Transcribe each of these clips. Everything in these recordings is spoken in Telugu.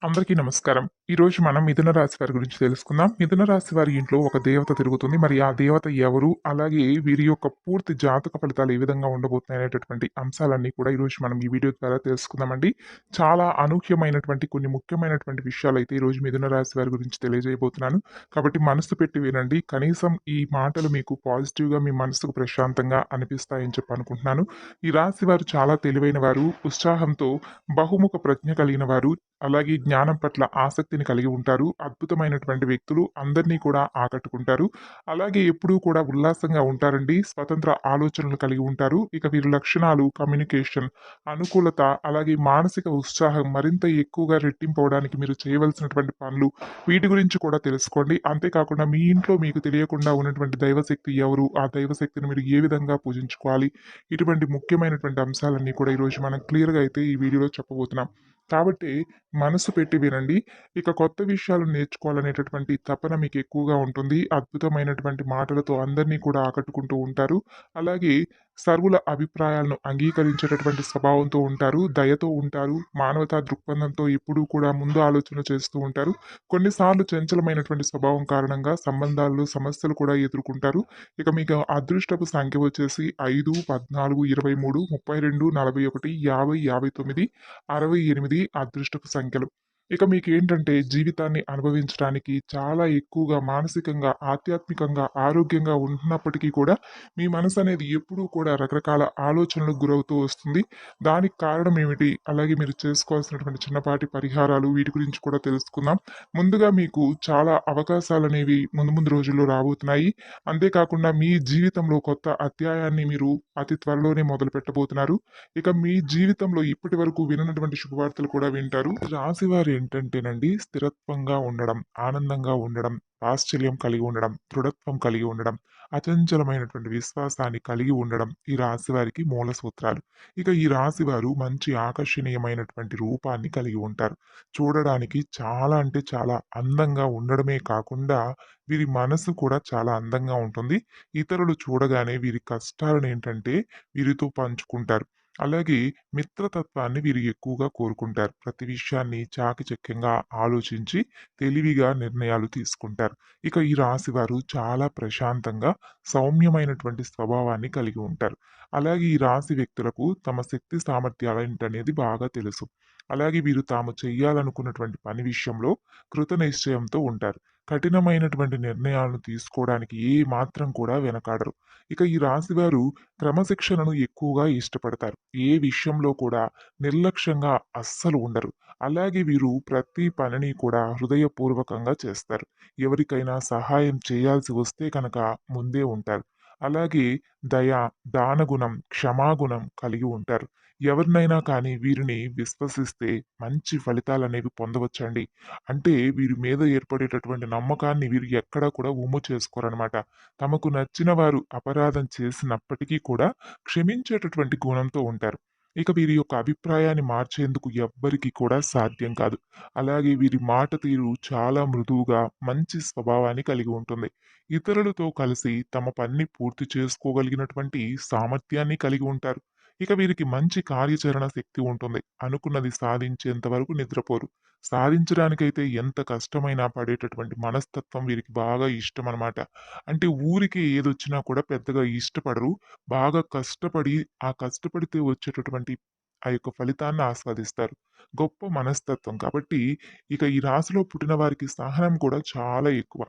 అందరికీ నమస్కారం. ఈరోజు మనం మిథున రాశి వారి గురించి తెలుసుకుందాం. మిథున రాశి వారి ఇంట్లో ఒక దేవత తిరుగుతుంది. మరి ఆ దేవత ఎవరు? అలాగే వీరి యొక్క పూర్తి జాతక ఫలితాలు ఏ విధంగా ఉండబోతున్నాయి అనేటటువంటి అంశాలన్నీ కూడా ఈరోజు మనం ఈ వీడియో ద్వారా తెలుసుకుందామండి. చాలా అనూహ్యమైనటువంటి కొన్ని ముఖ్యమైనటువంటి విషయాలైతే ఈరోజు మిథున రాశి వారి గురించి తెలియజేయబోతున్నాను. కాబట్టి మనసు పెట్టి వినండి. కనీసం ఈ మాటలు మీకు పాజిటివ్‌గా మీ మనసుకు ప్రశాంతంగా అనిపిస్తాయని చెప్పి అనుకుంటున్నాను. ఈ రాశి వారు చాలా తెలివైన వారు, ఉత్సాహంతో బహుముఖ ప్రజ్ఞ కలిగిన వారు, అలాగే జ్ఞానం పట్ల ఆసక్తిని కలిగి ఉంటారు. అద్భుతమైనటువంటి వ్యక్తులు అందరినీ కూడా ఆకట్టుకుంటారు. అలాగే ఎప్పుడూ కూడా ఉల్లాసంగా ఉంటారండి. స్వతంత్ర ఆలోచనలు కలిగి ఉంటారు. ఇక వీరి లక్షణాలు కమ్యూనికేషన్, అనుకూలత, అలాగే మానసిక ఉత్సాహం మరింత ఎక్కువగా రెట్టింపవడానికి మీరు చేయవలసినటువంటి పనులు వీటి గురించి కూడా తెలుసుకోండి. అంతేకాకుండా మీ ఇంట్లో మీకు తెలియకుండా ఉన్నటువంటి దైవశక్తి ఎవరు? ఆ దైవశక్తిని మీరు ఏ విధంగా పూజించుకోవాలి? ఇటువంటి ముఖ్యమైనటువంటి అంశాలన్నీ కూడా ఈరోజు మనం క్లియర్‌గా అయితే ఈ వీడియోలో చెప్పబోతున్నాం. కాబట్టి మనసు పెట్టి వినండి. ఇక కొత్త విషయాలు నేర్చుకోవాలనేటటువంటి తపన మీకు ఎక్కువగా ఉంటుంది. అద్భుతమైనటువంటి మాటలతో అందరినీ కూడా ఆకట్టుకుంటూ ఉంటారు. అలాగే సర్వుల అభిప్రాయాలను అంగీకరించేటటువంటి స్వభావంతో ఉంటారు. దయతో ఉంటారు. మానవతా దృక్పథంతో ఎప్పుడూ కూడా ముందు ఆలోచన చేస్తూ ఉంటారు. కొన్నిసార్లు చంచలమైనటువంటి స్వభావం కారణంగా సంబంధాల్లో సమస్యలు కూడా ఎదుర్కొంటారు. ఇక మీకు అదృష్టపు సంఖ్య వచ్చేసి 5, 14, 23, 32, 41, 50, 59, 68 అదృష్టపు సంఖ్యలు. ఇక మీకేంటంటే జీవితాన్ని అనుభవించడానికి చాలా ఎక్కువగా మానసికంగా, ఆధ్యాత్మికంగా, ఆరోగ్యంగా ఉంటున్నప్పటికీ కూడా మీ మనసనేది ఎప్పుడూ కూడా రకరకాల ఆలోచనలకు గురవుతూ వస్తుంది. దానికి కారణం ఏమిటి? అలాగే మీరు చేసుకోవాల్సినటువంటి చిన్నపాటి పరిహారాలు వీటి గురించి కూడా తెలుసుకుందాం. ముందుగా మీకు చాలా అవకాశాలనేవి ముందు ముందు రోజుల్లో రాబోతున్నాయి. అంతేకాకుండా మీ జీవితంలో కొత్త అధ్యాయాన్ని మీరు అతి త్వరలోనే మొదలుపెట్టబోతున్నారు. ఇక మీ జీవితంలో ఇప్పటి వరకు విననటువంటి శుభవార్తలు కూడా వింటారు. రాశివారు ఏంటంటేనండి స్థిరత్వంగా ఉండడం, ఆనందంగా ఉండడం, వాత్సల్యం కలిగి ఉండడం, దృఢత్వం కలిగి ఉండడం, అచంచలమైనటువంటి విశ్వాసాన్ని కలిగి ఉండడం ఈ రాశి వారికి మూల సూత్రాలు. ఇక ఈ రాశి వారు మంచి ఆకర్షణీయమైనటువంటి రూపాన్ని కలిగి ఉంటారు. చూడడానికి చాలా అంటే చాలా అందంగా ఉండడమే కాకుండా వీరి మనసు కూడా చాలా అందంగా ఉంటుంది. ఇతరులు చూడగానే వీరి కష్టాలను ఏంటంటే వీరితో పంచుకుంటారు. అలాగే మిత్రతత్వాన్ని వీరు ఎక్కువగా కోరుకుంటారు. ప్రతి విషయాన్ని చాకచక్యంగా ఆలోచించి తెలివిగా నిర్ణయాలు తీసుకుంటారు. ఇక ఈ రాశి వారు చాలా ప్రశాంతంగా సౌమ్యమైనటువంటి స్వభావాన్ని కలిగి ఉంటారు. అలాగే ఈ రాశి వ్యక్తులకు తమ శక్తి సామర్థ్యాలు ఏంటనేది బాగా తెలుసు. అలాగే వీరు తాము చేయాలనుకున్నటువంటి పని విషయంలో కృత నిశ్చయంతో ఉంటారు. కఠినమైనటువంటి నిర్ణయాలను తీసుకోవడానికి ఏ మాత్రం కూడా వెనకాడరు. ఇక ఈ రాశివారు క్రమశిక్షణను ఎక్కువగా ఇష్టపడతారు. ఏ విషయంలో కూడా నిర్లక్ష్యంగా అస్సలు ఉండరు. అలాగే వీరు ప్రతి పనిని కూడా హృదయపూర్వకంగా చేస్తారు. ఎవరికైనా సహాయం చేయాల్సి వస్తే కనుక ముందే ఉంటారు. అలాగే దయ, దానగుణం, క్షమాగుణం కలిగి ఉంటారు. ఎవరినైనా కానీ వీరిని విశ్వసిస్తే మంచి ఫలితాలనేవి పొందవచ్చండి. అంటే వీరి మీద ఏర్పడేటటువంటి నమ్మకాన్ని వీరు ఎక్కడా కూడా వమ్ము చేసుకోరనమాట. తమకు నచ్చిన వారు అపరాధం చేసినప్పటికీ కూడా క్షమించేటటువంటి గుణంతో ఉంటారు. ఇక వీరి యొక్క అభిప్రాయాన్ని మార్చేందుకు ఎవ్వరికీ కూడా సాధ్యం కాదు. అలాగే వీరి మాట తీరు చాలా మృదువుగా, మంచి స్వభావాన్ని కలిగి ఉంటుంది. ఇతరులతో కలిసి తమ పనిని పూర్తి చేసుకోగలిగినటువంటి సామర్థ్యాన్ని కలిగి ఉంటారు. ఇక వీరికి మంచి కార్యాచరణ శక్తి ఉంటుంది. అనుకున్నది సాధించేంత వరకు నిద్రపోరు. సాధించడానికైతే ఎంత కష్టమైనా పడేటటువంటి మనస్తత్వం వీరికి బాగా ఇష్టమనమాట. అంటే ఊరికే ఏదొచ్చినా కూడా పెద్దగా ఇష్టపడరు. బాగా కష్టపడి, ఆ కష్టపడితే వచ్చేటటువంటి ఆ యొక్క ఫలితాన్ని ఆస్వాదిస్తారు. గొప్ప మనస్తత్వం. కాబట్టి ఇక ఈ రాశిలో పుట్టిన వారికి సహనం కూడా చాలా ఎక్కువ.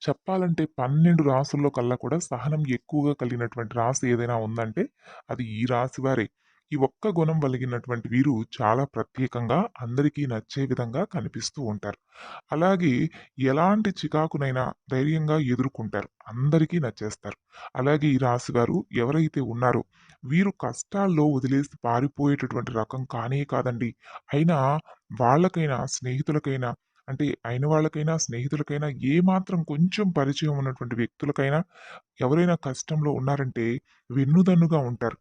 చెప్పాలంటే 12 రాసుల్లో కల్లా కూడా సహనం ఎక్కువగా కలిగినటువంటి రాశి ఏదైనా ఉందంటే అది ఈ రాశి వారే. ఈ ఒక్క గుణం కలిగినటువంటి వీరు చాలా ప్రత్యేకంగా అందరికీ నచ్చే విధంగా కనిపిస్తూ ఉంటారు. అలాగే ఎలాంటి చికాకునైనా ధైర్యంగా ఎదుర్కొంటారు. అందరికీ నచ్చేస్తారు. అలాగే ఈ రాశివారు ఎవరైతే ఉన్నారో వీరు కష్టాల్లో వదిలేసి పారిపోయేటటువంటి రకం కానే కాదండి. అయినా వాళ్ళకైనా, స్నేహితులకైనా అంటే అయిన వాళ్ళకైనా, స్నేహితులకైనా ఏమాత్రం కొంచెం పరిచయం ఉన్నటువంటి వ్యక్తులకైనా ఎవరైనా కష్టంలో ఉన్నారంటే వెన్నుదన్నుగా ఉంటారు.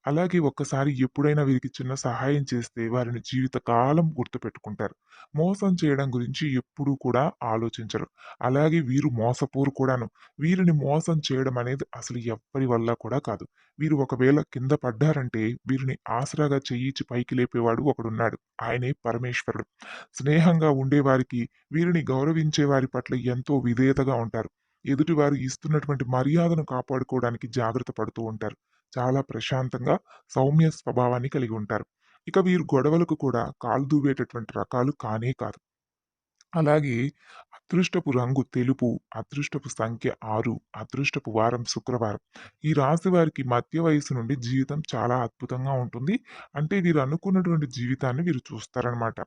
అలాగే ఒక్కసారి ఎప్పుడైనా వీరికి చిన్న సహాయం చేస్తే వారిని జీవితకాలం గుర్తుపెట్టుకుంటారు. మోసం చేయడం గురించి ఎప్పుడూ కూడా ఆలోచించరు. అలాగే వీరు మోసపోరు కూడాను. వీరిని మోసం చేయడం అనేది అసలు ఎవ్వరి వల్ల కూడా కాదు. వీరు ఒకవేళ కింద పడ్డారంటే వీరిని ఆసరాగా చెయ్యిచ్చి పైకి లేపేవాడు ఒకడున్నాడు. ఆయనే పరమేశ్వరుడు. స్నేహంగా ఉండేవారికి, వీరిని గౌరవించే వారి పట్ల ఎంతో విధేయతగా ఉంటారు. ఎదుటివారు ఇస్తున్నటువంటి మర్యాదను కాపాడుకోవడానికి జాగ్రత్త పడుతూ ఉంటారు. చాలా ప్రశాంతంగా, సౌమ్య స్వభావాన్ని కలిగి ఉంటారు. ఇక వీరు గొడవలకు కూడా కాలు దువ్వేటటువంటి రకాలు కానే కాదు. అలాగే అదృష్టపు రంగు తెలుపు, అదృష్టపు సంఖ్య 6, అదృష్టపు వారం శుక్రవారం. ఈ రాశి వారికి మధ్య వయస్సు నుండి జీవితం చాలా అద్భుతంగా ఉంటుంది. అంటే వీరు అనుకున్నటువంటి జీవితాన్ని వీరు చూస్తారనమాట.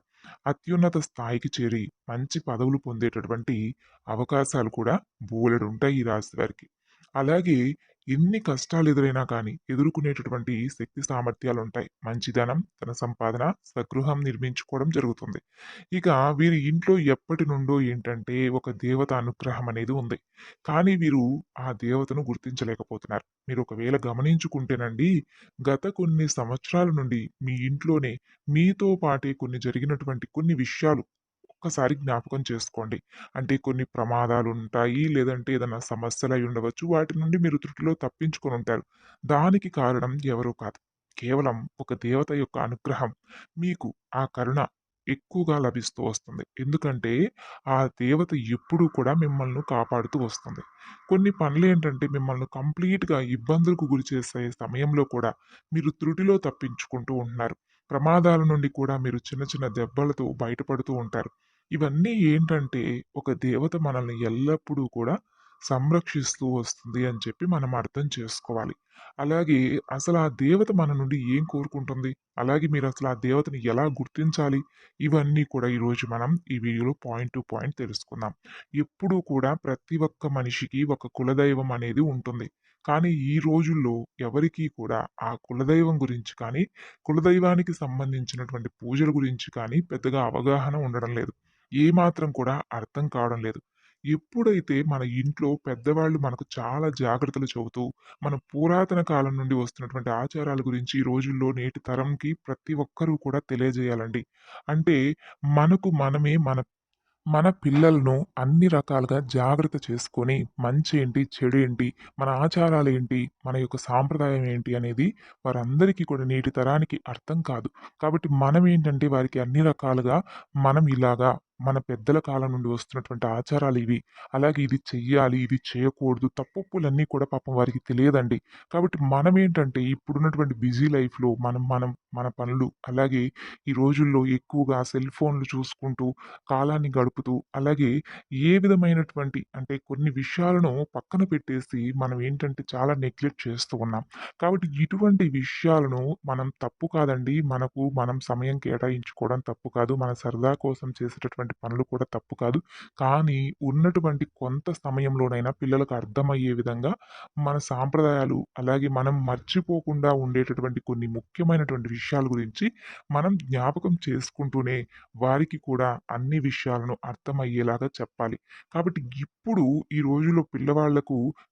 అత్యున్నత స్థాయికి చేరి మంచి పదవులు పొందేటటువంటి అవకాశాలు కూడా బోలెడుంటాయి ఈ రాశి వారికి. అలాగే ఎన్ని కష్టాలు ఎదురైనా కానీ ఎదుర్కొనేటటువంటి శక్తి సామర్థ్యాలుంటాయి. మంచిదనం, ధన సంపాదన, స్వగృహం నిర్మించుకోవడం జరుగుతుంది. ఇక వీరి ఇంట్లో ఎప్పటి నుండో ఏంటంటే ఒక దేవత అనుగ్రహం అనేది ఉంది. కానీ వీరు ఆ దేవతను గుర్తించలేకపోతున్నారు. మీరు ఒకవేళ గమనించుకుంటేనండి, గత కొన్ని సంవత్సరాల నుండి మీ ఇంట్లోనే మీతో పాటే కొన్ని జరిగినటువంటి కొన్ని విషయాలు ఒక్కసారి జ్ఞాపకం చేసుకోండి. అంటే కొన్ని ప్రమాదాలుంటాయి. లేదంటే ఏదన్నా సమస్యలై ఉండవచ్చు. వాటి నుండి మీరు త్రుటిలో తప్పించుకొనుంటారు. దానికి కారణం ఎవరో కాదు. కేవలం ఒక దేవత యొక్క అనుగ్రహం. మీకు ఆ కరుణ ఎక్కువగా లభిస్తూ వస్తుంది. ఎందుకంటే ఆ దేవత ఎప్పుడూ కూడా మిమ్మల్ని కాపాడుతూ వస్తుంది. కొన్ని పనులేంటంటే మిమ్మల్ని కంప్లీట్‌గా ఇబ్బందులకు గురి చేసే సమయంలో కూడా మీరు త్రుటిలో తప్పించుకుంటూ ఉంటున్నారు. ప్రమాదాల నుండి కూడా మీరు చిన్న చిన్న దెబ్బలతో బయటపడుతూ ఉంటారు. ఇవన్నీ ఏంటంటే ఒక దేవత మనల్ని ఎల్లప్పుడూ కూడా సంరక్షిస్తూ వస్తుంది అని చెప్పి మనం అర్థం చేసుకోవాలి. అలాగే అసలు ఆ దేవత మన నుండి ఏం కోరుకుంటుంది? అలాగే మీరసలు ఆ దేవతని ఎలా గుర్తించాలి? ఇవన్నీ కూడా ఈరోజు మనం ఈ వీడియోలో పాయింట్ టు పాయింట్ తెలుసుకుందాం. ఎప్పుడూ కూడా ప్రతి ఒక్క మనిషికి ఒక కులదైవం అనేది ఉంటుంది. కానీ ఈ రోజుల్లో ఎవరికీ కూడా ఆ కులదైవం గురించి కానీ, కులదైవానికి సంబంధించినటువంటి పూజల గురించి కానీ పెద్దగా అవగాహన ఉండడం లేదు. ఏమాత్రం కూడా అర్థం కావడం లేదు. ఎప్పుడైతే మన ఇంట్లో పెద్దవాళ్ళు మనకు చాలా జాగ్రత్తలు చెబుతూ, మన పురాతన కాలం నుండి వస్తున్నటువంటి ఆచారాల గురించి ఈ రోజుల్లో నేటి తరంకి ప్రతి ఒక్కరూ కూడా తెలియజేయాలండి. అంటే మనకు మనమే మన మన పిల్లలను అన్ని రకాలుగా జాగ్రత్త చేసుకొని మంచేంటి, చెడేంటి, మన ఆచారాలేంటి, మన యొక్క సాంప్రదాయం ఏంటి అనేది వారందరికీ కూడా నేటి తరానికి అర్థం కాదు. కాబట్టి మనమేంటంటే వారికి అన్ని రకాలుగా మనం ఇలాగా మన పెద్దల కాలం నుండి వస్తున్నటువంటి ఆచారాలివి. అలాగే ఇది చెయ్యాలి, ఇది చేయకూడదు, తప్పొప్పులన్నీ కూడా పాపం వారికి తెలియదండి. కాబట్టి మనమేంటంటే ఇప్పుడున్నటువంటి బిజీ లైఫ్‌లో మనం మనం మన పనులు అలాగే ఈ రోజుల్లో ఎక్కువగా సెల్ ఫోన్‌లు చూసుకుంటూ కాలాన్ని గడుపుతూ, అలాగే ఏ విధమైనటువంటి అంటే కొన్ని విషయాలను పక్కన పెట్టేసి మనం ఏంటంటే చాలా నెగ్లెక్ట్ చేస్తూ ఉన్నాం. కాబట్టి ఇటువంటి విషయాలను మనం తప్పు కాదండి. మనకు మనం సమయం కేటాయించుకోవడం తప్పు కాదు. మన సరదా కోసం చేసేటటువంటి పనులు కూడా తప్పు కాదు. కానీ ఉన్నటువంటి కొంత సమయంలోనైనా పిల్లలకు అర్థమయ్యే విధంగా మన సాంప్రదాయాలు, అలాగే మనం మర్చిపోకుండా ఉండేటటువంటి కొన్ని ముఖ్యమైనటువంటి విషయాల గురించి మనం జ్ఞాపకం చేసుకుంటూనే వారికి కూడా అన్ని విషయాలను అర్థమయ్యేలాగా చెప్పాలి. కాబట్టి ఇప్పుడు ఈ రోజుల్లో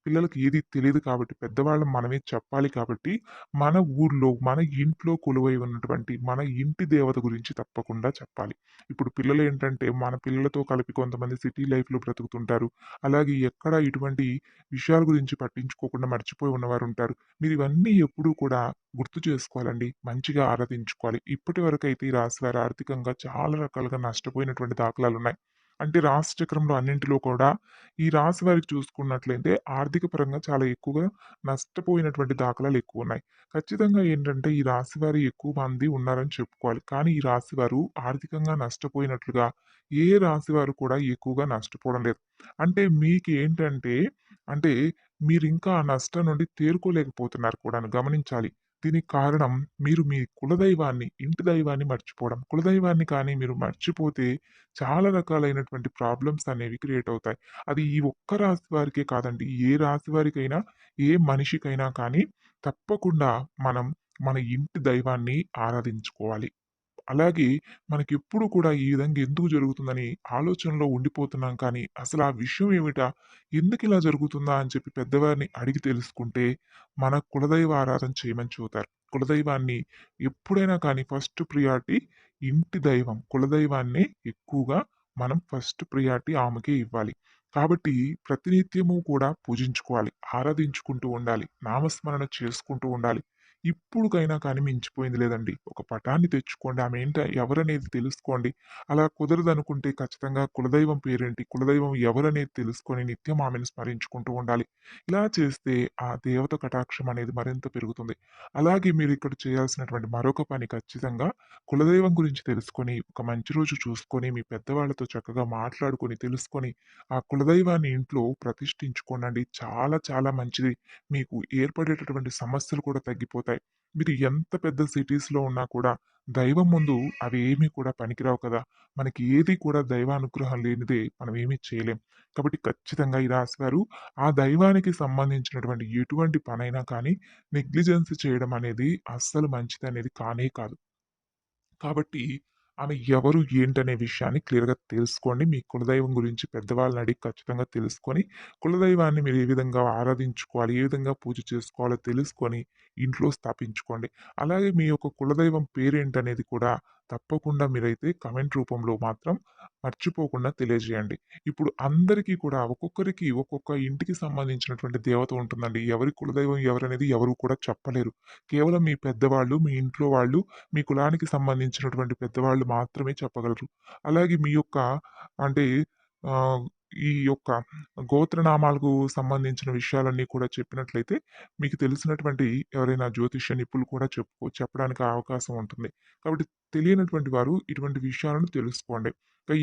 పిల్లలకి ఏది తెలీదు కాబట్టి పెద్దవాళ్ళం మనమే చెప్పాలి కాబట్టి, మన ఊర్లో, మన ఇంట్లో కొలువై ఉన్నటువంటి మన ఇంటి దేవత గురించి తప్పకుండా చెప్పాలి. ఇప్పుడు పిల్లలేంటంటే మన పిల్లలతో కలిపి కొంతమంది సిటీ లైఫ్‌లో బ్రతుకుతుంటారు. అలాగే ఎక్కడ ఇటువంటి విషయాల గురించి పట్టించుకోకుండా మర్చిపోయి ఉన్నవారుంటారు. మీరివన్నీ ఎప్పుడూ కూడా గుర్తు చేసుకోవాలండి. మంచిగా ఆరాధించుకోవాలి. ఇప్పటివరకైతే ఈ రాశివారు ఆర్థికంగా చాలా రకాలుగా నష్టపోయినటువంటి దాఖలాలున్నాయి. అంటే రాశి చక్రంలో అన్నింటిలో కూడా ఈ రాశి వారికి చూసుకున్నట్లయితే ఆర్థిక పరంగా చాలా ఎక్కువగా నష్టపోయినటువంటి దాఖలాలు ఎక్కువున్నాయి. ఖచ్చితంగా ఏంటంటే ఈ రాశి వారు ఎక్కువ మంది ఉన్నారని చెప్పుకోవాలి. కానీ ఈ రాశి వారు ఆర్థికంగా నష్టపోయినట్లుగా ఏ రాశి వారు కూడా ఎక్కువగా నష్టపోవడం లేదు. అంటే మీకేంటంటే అంటే మీరింకా ఆ నష్టం నుండి తేరుకోలేకపోతున్నారు కూడాను గమనించాలి. దీనికి కారణం మీరు మీ కులదైవాన్ని, ఇంటి దైవాన్ని మర్చిపోవడం. కులదైవాన్ని కానీ మీరు మర్చిపోతే చాలా రకాలైనటువంటి ప్రాబ్లమ్స్ అనేవి క్రియేట్ అవుతాయి. అది ఈ ఒక్క రాశి వారికే కాదండి. ఏ రాశి వారికైనా, ఏ మనిషికైనా కానీ తప్పకుండా మనం మన ఇంటి దైవాన్ని ఆరాధించుకోవాలి. అలాగే మనకెప్పుడు కూడా ఈ విధంగా ఎందుకు జరుగుతుందని ఆలోచనలో ఉండిపోతున్నాం కానీ, అసలు ఆ విషయం ఏమిటా? ఎందుకిలా జరుగుతుందా? అని చెప్పి పెద్దవారిని అడిగి తెలుసుకుంటే, మన కులదైవ ఆరాధన చేయమని చెబుతారు. కులదైవాన్ని ఎప్పుడైనా కానీ ఫస్ట్ ప్రియారిటీ ఇంటి దైవం. కులదైవాన్నే ఎక్కువగా మనం ఫస్ట్ ప్రియారిటీ ఆమెకే ఇవ్వాలి. కాబట్టి ప్రతినిత్యము కూడా పూజించుకోవాలి. ఆరాధించుకుంటూ ఉండాలి. నామస్మరణ చేసుకుంటూ ఉండాలి. ఇప్పుడుకైనా కానీ మించిపోయింది లేదండి. ఒక పటాన్ని తెచ్చుకోండి. ఆమె ఎవరనేది తెలుసుకోండి. అలా కుదరదనుకుంటే ఖచ్చితంగా కులదైవం పేరేంటి? కులదైవం ఎవరనేది తెలుసుకొని నిత్యం ఆమెను స్మరించుకుంటూ ఉండాలి. ఇలా చేస్తే ఆ దేవత కటాక్షం అనేది మరింత పెరుగుతుంది. అలాగే మీరిక్కడ చేయాల్సినటువంటి మరొక పని ఖచ్చితంగా కులదైవం గురించి తెలుసుకొని, ఒక మంచి రోజు చూసుకొని, మీ పెద్దవాళ్ళతో చక్కగా మాట్లాడుకొని, తెలుసుకొని, ఆ కులదైవాన్ని ఇంట్లో ప్రతిష్ఠించుకోండండి. చాలా చాలా మంచిది. మీకు ఏర్పడేటటువంటి సమస్యలు కూడా తగ్గిపోతాయి. మీరు ఎంత పెద్ద సిటీస్‌లో ఉన్నా కూడా దైవం ముందు అవి ఏమీ కూడా పనికిరావు కదా! మనకి ఏది కూడా దైవానుగ్రహం లేనిదే మనం ఏమీ చేయలేం. కాబట్టి ఖచ్చితంగా ఈ రాశివారు ఆ దైవానికి సంబంధించినటువంటి ఎటువంటి పనైనా కానీ నెగ్లిజెన్స్ చేయడం అనేది అస్సలు మంచిదనేది కానే కాదు. కాబట్టి ఆమె ఎవరు, ఏంటనే విషయాన్ని క్లియర్‌గా తెలుసుకోండి. మీ కులదైవం గురించి పెద్దవాళ్ళని అడిగి ఖచ్చితంగా తెలుసుకొని, కులదైవాన్ని మీరు ఏ విధంగా ఆరాధించుకోవాలి, ఏ విధంగా పూజ చేసుకోవాలో తెలుసుకొని ఇంట్లో స్థాపించుకోండి. అలాగే మీ యొక్క కులదైవం పేరేంటనేది కూడా తప్పకుండా మీరైతే కామెంట్ రూపంలో మాత్రం మర్చిపోకుండా తెలియజేయండి. ఇప్పుడు అందరికీ కూడా ఒక్కొక్కరికి ఒక్కొక్క ఇంటికి సంబంధించినటువంటి దేవత ఉంటుందండి. ఎవరి కులదైవం ఎవరనేది ఎవరు కూడా చెప్పలేరు. కేవలం మీ పెద్దవాళ్ళు, మీ ఇంట్లో వాళ్ళు మీ కులానికి సంబంధించినటువంటి పెద్దవాళ్ళు మాత్రమే చెప్పగలరు. అలాగే మీ యొక్క అంటే ఆహ్, ఈ యొక్క గోత్రనామాలకు సంబంధించిన విషయాలన్నీ కూడా చెప్పినట్లయితే, మీకు తెలిసినటువంటి ఎవరైనా జ్యోతిష్య నిపుణులు కూడా చెప్పడానికి అవకాశం ఉంటుంది. కాబట్టి తెలియనటువంటి వారు ఇటువంటి విషయాలను తెలుసుకోండి.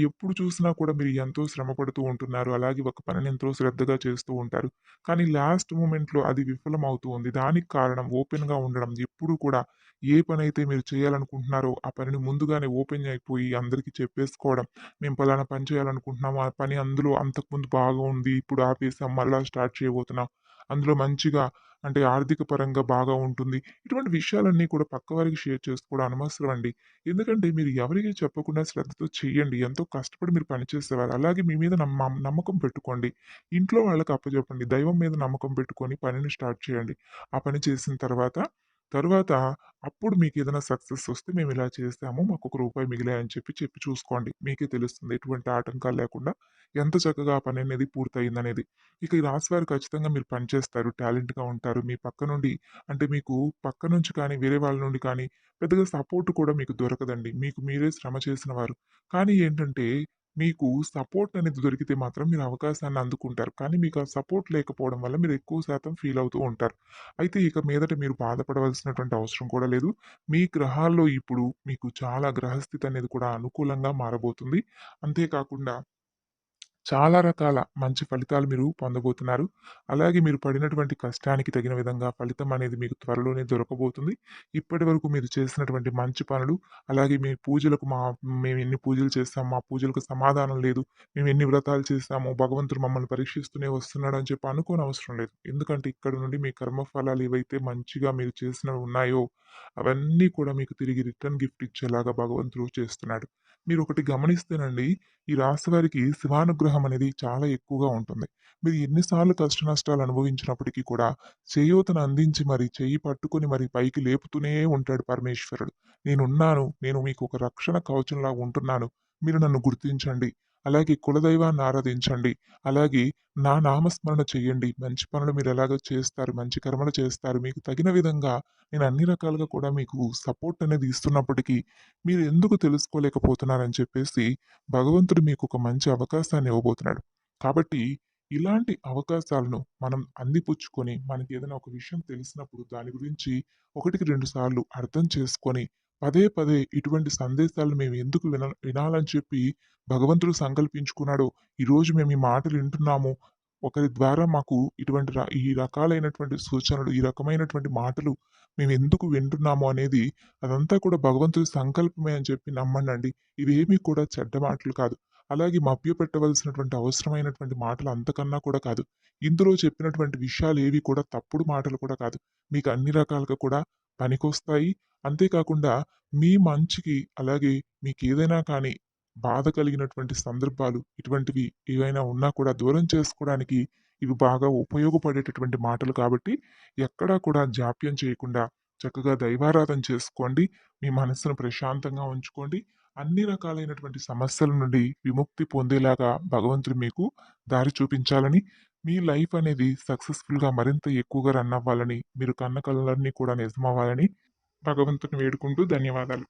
ఎప్పుడు చూసినా కూడా మీరు ఎంతో శ్రమ పడుతూ ఉంటున్నారు. అలాగే ఒక పనిని ఎంతో శ్రద్ధగా చేస్తూ ఉంటారు. కానీ లాస్ట్ మొమెంట్‌లో అది విఫలమవుతూ ఉంది. దానికి కారణం ఓపెన్‌గా ఉండడం. ఎప్పుడూ కూడా ఏ పనైతే మీరు చేయాలనుకుంటున్నారో, ఆ పనిని ముందుగానే ఓపెన్ అయిపోయి అందరికీ చెప్పేసుకోవడం. మేము పలానా పని చేయాలనుకుంటున్నాము. ఆ పని అందులో అంతకుముందు బాగా ఉంది. ఇప్పుడు ఆపేసాం. మళ్ళా స్టార్ట్ చేయబోతున్నాం. అందులో మంచిగా అంటే ఆర్థిక పరంగా బాగా ఉంటుంది. ఇటువంటి విషయాలన్నీ కూడా పక్కవారికి షేర్ చేసుకోవడం అనవసరం అండి. ఎందుకంటే మీరు ఎవరికీ చెప్పకుండా శ్రద్ధతో చేయండి. ఎంతో కష్టపడి మీరు పని చేసేవారు. అలాగే మీ మీద నమ్మకం పెట్టుకోండి. ఇంట్లో వాళ్ళకి అప్పజెప్పండి. దైవం మీద నమ్మకం పెట్టుకొని పనిని స్టార్ట్ చేయండి. ఆ పని చేసిన తరువాత అప్పుడు మీకేదైనా సక్సెస్ వస్తే మేమిలా చేసాము. మాకొక రూపాయి మిగిలాయని చెప్పి చూసుకోండి. మీకే తెలుస్తుంది. ఎటువంటి ఆటంకాలు లేకుండా ఎంత చక్కగా ఆ పననేది పూర్తయిందనేది. ఇక ఈ రాశివారు ఖచ్చితంగా మీరు పని చేస్తారు. టాలెంట్‌గా ఉంటారు. మీ పక్క నుండి అంటే మీకు పక్క నుంచి కానీ, వేరే వాళ్ళ నుండి కానీ పెద్దగా సపోర్ట్ కూడా మీకు దొరకదండి. మీకు మీరే శ్రమ చేసిన వారు. కానీ ఏంటంటే మీకు సపోర్ట్ అనేది దొరికితే మాత్రం మీరు అవకాశాన్ని అందుకుంటారు. కానీ మీకు ఆ సపోర్ట్ లేకపోవడం వల్ల మీరు ఎక్కువ శాతం ఫీల్ అవుతూ ఉంటారు. అయితే ఇక మీదట మీరు బాధపడవలసినటువంటి అవసరం కూడా లేదు. మీ గ్రహాల్లో ఇప్పుడు మీకు చాలా గ్రహస్థితి అనేది కూడా అనుకూలంగా మారబోతుంది. అంతేకాకుండా చాలా రకాల మంచి ఫలితాలు మీరు పొందబోతున్నారు. అలాగే మీరు పడినటువంటి కష్టానికి తగిన విధంగా ఫలితం అనేది మీకు త్వరలోనే దొరకబోతుంది. ఇప్పటివరకు మీరు చేసినటువంటి మంచి పనులు, అలాగే మీ పూజలకు మేమెన్ని పూజలు చేశాం, మా పూజలకు సమాధానం లేదు, మేమెన్ని వ్రతాలు చేశాము, భగవంతుడు మమ్మల్ని పరీక్షిస్తూనే వస్తున్నాడు అని చెప్పి అనుకోనవసరం లేదు. ఎందుకంటే ఇక్కడ నుండి మీ కర్మఫలాలు ఏవైతే మంచిగా మీరు చేసినవి ఉన్నాయో, అవన్నీ కూడా మీకు తిరిగి రిటర్న్ గిఫ్ట్ ఇచ్చేలాగా భగవంతుడు చేస్తున్నాడు. మీరొకటి గమనిస్తేనండి ఈ రాశి వారికి శివానుగ్రహం అనేది చాలా ఎక్కువగా ఉంటుంది. మీరు ఎన్ని సార్లు కష్ట నష్టాలు అనుభవించినప్పటికీ కూడా చేయూతను అందించి మరి చెయ్యి పట్టుకొని మరి పైకి లేపుతూనే ఉంటాడు పరమేశ్వరుడు. నేనున్నాను. నేను మీకు ఒక రక్షణ కవచంలాగా ఉంటున్నాను. మీరు నన్ను గుర్తించండి. అలాగే కులదైవాన్ని ఆరాధించండి. అలాగే నా నామస్మరణ చెయ్యండి. మంచి పనులు మీరు ఎలాగో చేస్తారు. మంచి కర్మలు చేస్తారు. మీకు తగిన విధంగా నేను అన్ని రకాలుగా కూడా మీకు సపోర్ట్ అనేది ఇస్తున్నప్పటికీ మీరు ఎందుకు తెలుసుకోలేకపోతున్నారని చెప్పేసి భగవంతుడు మీకొక మంచి అవకాశాన్ని ఇవ్వబోతున్నాడు. కాబట్టి ఇలాంటి అవకాశాలను మనం అందిపుచ్చుకొని, మనకేదైనా ఒక విషయం తెలిసినప్పుడు దాని గురించి ఒకటికి 2 సార్లు అర్థం చేసుకొని, పదే పదే ఇటువంటి సందేశాలను మేము ఎందుకు వినాలని చెప్పి భగవంతుడు సంకల్పించుకున్నాడో, ఈరోజు మేము ఈ మాటలు వింటున్నాము. ఒకరి ద్వారా మాకు ఇటువంటి ఈ రకాలైనటువంటి సూచనలు, ఈ రకమైనటువంటి మాటలు మేమెందుకు వింటున్నాము అనేది అదంతా కూడా భగవంతుడి సంకల్పమే అని చెప్పి నమ్మండండి. ఇవేమీ కూడా చెడ్డ మాటలు కాదు. అలాగే మభ్యపెట్టవలసినటువంటి అవసరమైనటువంటి మాటలు అంతకన్నా కూడా కాదు. ఇందులో చెప్పినటువంటి విషయాలేవి కూడా తప్పుడు మాటలు కూడా కాదు. మీకు అన్ని రకాలుగా కూడా పనికొస్తాయి. అంతేకాకుండా మీ మంచికి అలాగే మీకేదైనా కానీ బాధ కలిగినటువంటి సందర్భాలు ఇటువంటివి ఏవైనా ఉన్నా కూడా దూరం చేసుకోవడానికి ఇవి బాగా ఉపయోగపడేటటువంటి మాటలు కాబట్టి ఎక్కడా కూడా జాప్యం చేయకుండా చక్కగా దైవారాధన చేసుకోండి. మీ మనస్సును ప్రశాంతంగా ఉంచుకోండి. అన్ని రకాలైనటువంటి సమస్యల నుండి విముక్తి పొందేలాగా భగవంతుడు మీకు దారి చూపించాలని, మీ లైఫ్ అనేది సక్సెస్‌ఫుల్‌గా మరింత ఎక్కువగా రన్ అవ్వాలని, మీరు కన్న కలలన్నీ కూడా నిజమవ్వాలని భగవంతుని వేడుకుంటూ ధన్యవాదాలు.